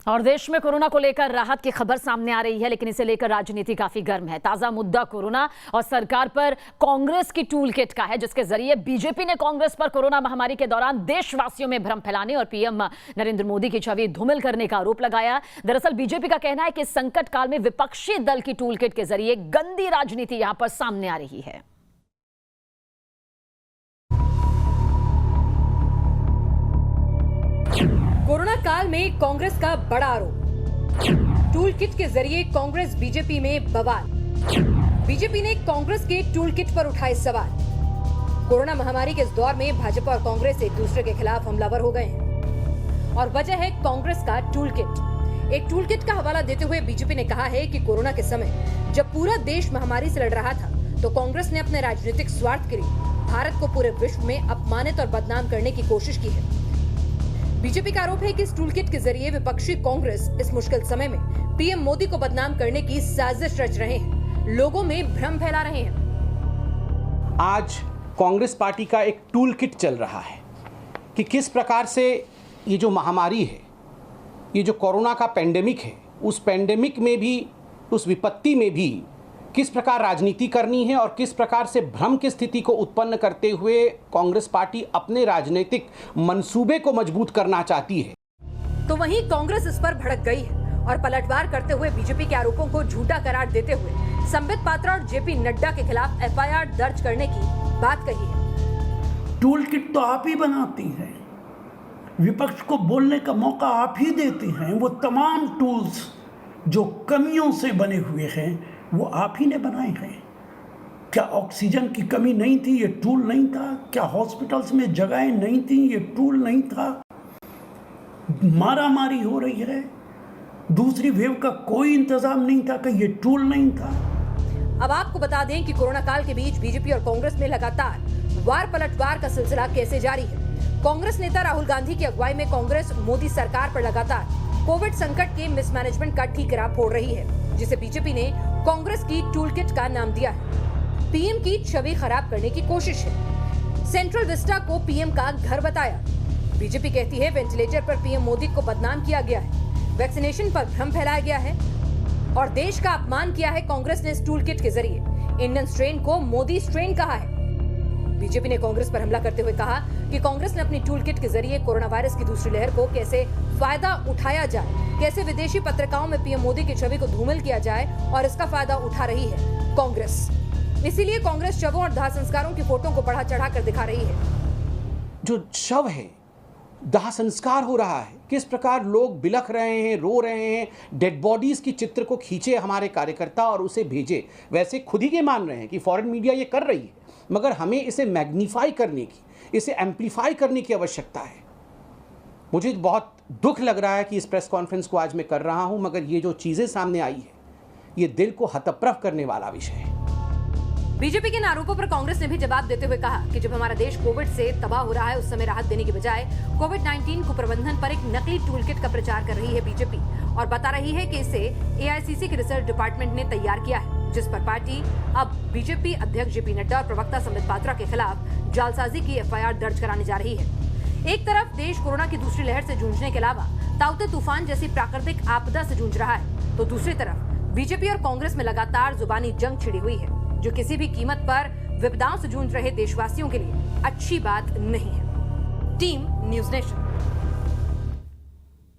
और देश में कोरोना को लेकर राहत की खबर सामने आ रही है, लेकिन इसे लेकर राजनीति काफी गर्म है। ताजा मुद्दा कोरोना और सरकार पर कांग्रेस की टूल किट का है, जिसके जरिए बीजेपी ने कांग्रेस पर कोरोना महामारी के दौरान देशवासियों में भ्रम फैलाने और पीएम नरेंद्र मोदी की छवि धूमिल करने का आरोप लगाया। दरअसल बीजेपी का कहना है कि संकट काल में विपक्षी दल की टूल किट के जरिए गंदी राजनीति यहां पर सामने आ रही है। कोरोना काल में कांग्रेस का बड़ा आरोप। टूल किट के जरिए कांग्रेस बीजेपी में बवाल। बीजेपी ने कांग्रेस के टूल किट पर उठाए सवाल। कोरोना महामारी के इस दौर में भाजपा और कांग्रेस एक दूसरे के खिलाफ हमलावर हो गए हैं और वजह है कांग्रेस का टूल किट। एक टूल किट का हवाला देते हुए बीजेपी ने कहा है कि कोरोना के समय जब पूरा देश महामारी से लड़ रहा था तो कांग्रेस ने अपने राजनीतिक स्वार्थ के लिए भारत को पूरे विश्व में अपमानित और बदनाम करने की कोशिश की है। बीजेपी का आरोप है कि इस टूल किट के जरिए विपक्षी कांग्रेस इस मुश्किल समय में पीएम मोदी को बदनाम करने की साजिश रच रहे हैं, लोगों में भ्रम फैला रहे हैं। आज कांग्रेस पार्टी का एक टूल किट चल रहा है कि किस प्रकार से ये जो महामारी है, ये जो कोरोना का पेंडेमिक है, उस पेंडेमिक में भी, उस विपत्ति में भी किस प्रकार राजनीति करनी है और किस प्रकार से भ्रम की स्थिति को उत्पन्न करते हुए कांग्रेस पार्टी अपने राजनीतिक मंसूबे को मजबूत करना चाहती है। तो वहीं कांग्रेस इस पर भड़क गई है और पलटवार करते हुए बीजेपी के आरोपों को झूठा करार देते हुए संबित पात्रा और जेपी नड्डा के खिलाफ एफआईआर दर्ज करने की बात कही है। टूल किट तो आप ही बनाती हैं, विपक्ष को बोलने का मौका आप ही देती हैं। वो तमाम टूल्स जो कमियों से बने हुए हैं वो आप ही ने बनाए हैं। क्या ऑक्सीजन की कमी नहीं थी? ये टूल नहीं था? क्या हॉस्पिटल्स में जगहें नहीं थी? ये टूल नहीं था? मारामारी हो रही है, दूसरी वेव का कोई इंतजाम नहीं था? कि ये टूल नहीं था? अब आपको बता दें कि कोरोना काल के बीच बीजेपी और कांग्रेस में लगातार वार पलटवार का सिलसिला कैसे जारी है। कांग्रेस नेता राहुल गांधी की अगुवाई में कांग्रेस मोदी सरकार पर लगातार कोविड संकट के मिसमैनेजमेंट का ठीकरा फोड़ रही है, जिसे बीजेपी ने कांग्रेस की टूल किट का नाम दिया है। पीएम की छवि खराब करने की कोशिश है। सेंट्रल विस्टा को पीएम का घर बताया। बीजेपी कहती है वेंटिलेटर पर पीएम मोदी को बदनाम किया गया है, वैक्सीनेशन पर भ्रम फैलाया गया है और देश का अपमान किया है। कांग्रेस ने इस टूल किट के जरिए इंडियन स्ट्रेन को मोदी स्ट्रेन कहा है। बीजेपी ने कांग्रेस पर हमला करते हुए कहा कि कांग्रेस ने अपनी टूल किट के जरिए कोरोना वायरस की दूसरी लहर को कैसे फायदा उठाया जाए, कैसे विदेशी पत्रिकाओं में पीएम मोदी की छवि को धूमिल किया जाए और इसका फायदा उठा रही है कांग्रेस। इसीलिए कांग्रेस शवों और दाह संस्कारों की फोटो को बढ़ा चढ़ा कर दिखा रही है। जो शव है, दाह संस्कार हो रहा है, किस प्रकार लोग बिलख रहे हैं, रो रहे हैं, डेड बॉडीज की चित्र को खींचे हमारे कार्यकर्ता और उसे भेजे। वैसे खुद ही के मान रहे हैं कि फॉरेन मीडिया ये कर रही है, मगर हमें इसे मैग्नीफाई करने की, इसे एम्पलीफाई करने की आवश्यकता है। मुझे बहुत दुख लग रहा है कि इस प्रेस कॉन्फ्रेंस को आज मैं कर रहा हूं, मगर ये जो चीजें सामने आई है, ये दिल को हतप्रभ करने वाला विषय है। बीजेपी के इन आरोपों पर कांग्रेस ने भी जवाब देते हुए कहा कि जब हमारा देश कोविड से तबाह हो रहा है, उस समय राहत देने की बजाय कोविड-19 को प्रबंधन पर एक नकली टूल किट का प्रचार कर रही है बीजेपी और बता रही है कि इसे एआईसीसी के रिसर्च डिपार्टमेंट ने तैयार किया है, जिस पर पार्टी अब बीजेपी अध्यक्ष जेपी नड्डा और प्रवक्ता संबित पात्रा के खिलाफ जालसाजी की एफआईआर दर्ज कराने जा रही है। एक तरफ देश कोरोना की दूसरी लहर से जूझने के अलावा ताउते तूफान जैसी प्राकृतिक आपदा से जूझ रहा है, तो दूसरी तरफ बीजेपी और कांग्रेस में लगातार जुबानी जंग छिड़ी हुई है, जो किसी भी कीमत पर विपदाओं से जूझ रहे देशवासियों के लिए अच्छी बात नहीं है। Team news nation.